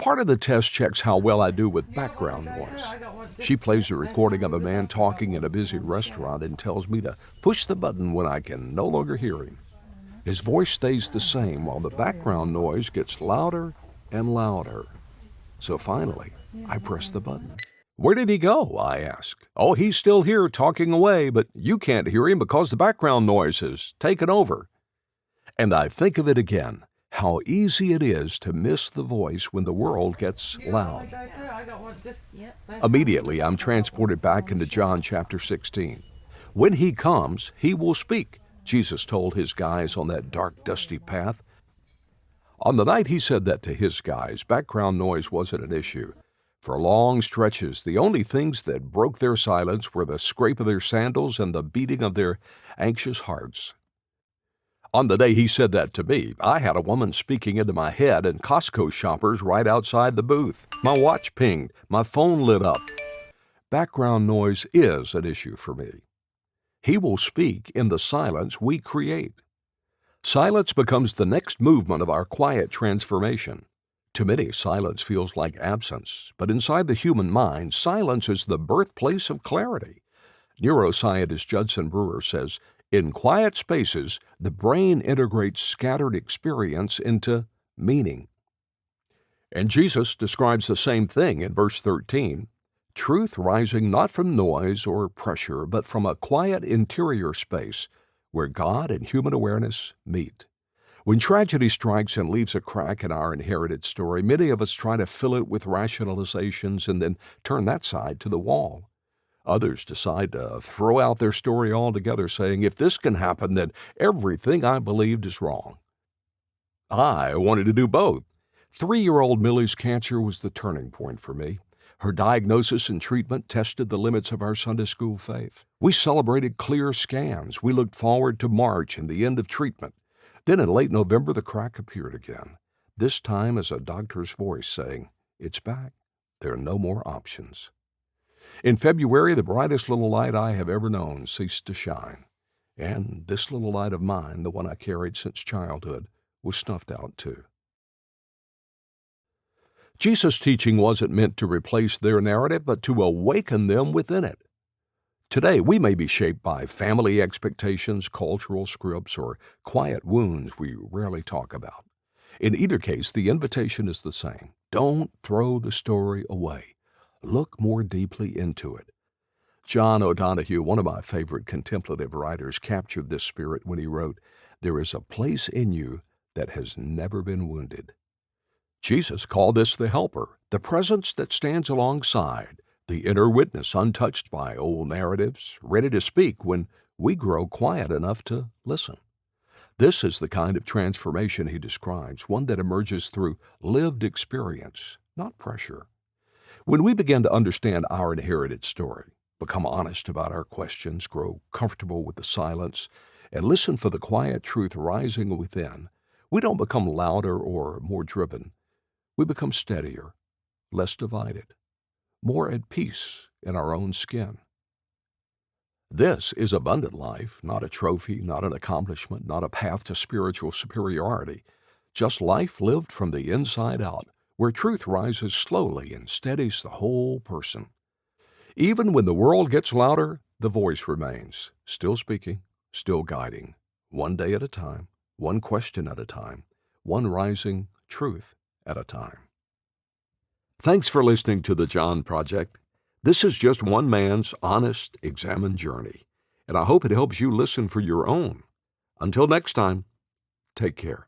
Part of the test checks how well I do with background noise. She plays a recording of a man talking in a busy restaurant and tells me to push the button when I can no longer hear him. His voice stays the same while the background noise gets louder and louder. So finally, I press the button. "Where did he go?" I ask. "Oh, he's still here talking away, but you can't hear him because the background noise has taken over." And I think of it again, how easy it is to miss the voice when the world gets loud. Immediately, I'm transported back into John chapter 16. When he comes, he will speak, Jesus told his guys on that dark, dusty path. On the night he said that to his guys, background noise wasn't an issue. For long stretches, the only things that broke their silence were the scrape of their sandals and the beating of their anxious hearts. On the day he said that to me, I had a woman speaking into my head and Costco shoppers right outside the booth. My watch pinged. My phone lit up. Background noise is an issue for me. He will speak in the silence we create. Silence becomes the next movement of our quiet transformation. To many, silence feels like absence, but inside the human mind, silence is the birthplace of clarity. Neuroscientist Judson Brewer says, in quiet spaces, the brain integrates scattered experience into meaning. And Jesus describes the same thing in verse 13. Truth rising not from noise or pressure, but from a quiet interior space where God and human awareness meet. When tragedy strikes and leaves a crack in our inherited story, many of us try to fill it with rationalizations and then turn that side to the wall. Others decide to throw out their story altogether, saying, if this can happen, then everything I believed is wrong. I wanted to do both. 3-year-old Millie's cancer was the turning point for me. Her diagnosis and treatment tested the limits of our Sunday school faith. We celebrated clear scans. We looked forward to March and the end of treatment. Then in late November, the crack appeared again, this time as a doctor's voice saying, it's back. There are no more options. In February, the brightest little light I have ever known ceased to shine. And this little light of mine, the one I carried since childhood, was snuffed out too. Jesus' teaching wasn't meant to replace their narrative, but to awaken them within it. Today, we may be shaped by family expectations, cultural scripts, or quiet wounds we rarely talk about. In either case, the invitation is the same. Don't throw the story away. Look more deeply into it. John O'Donohue, one of my favorite contemplative writers, captured this spirit when he wrote, "There is a place in you that has never been wounded." Jesus called this the helper, the presence that stands alongside, the inner witness untouched by old narratives, ready to speak when we grow quiet enough to listen. This is the kind of transformation he describes, one that emerges through lived experience, not pressure. When we begin to understand our inherited story, become honest about our questions, grow comfortable with the silence, and listen for the quiet truth rising within, we don't become louder or more driven. We become steadier, less divided, more at peace in our own skin. This is abundant life, not a trophy, not an accomplishment, not a path to spiritual superiority, just life lived from the inside out, where truth rises slowly and steadies the whole person. Even when the world gets louder, the voice remains, still speaking, still guiding, one day at a time, one question at a time, one rising truth at a time. Thanks for listening to The John Project. This is just one man's honest, examined journey, and I hope it helps you listen for your own. Until next time, take care.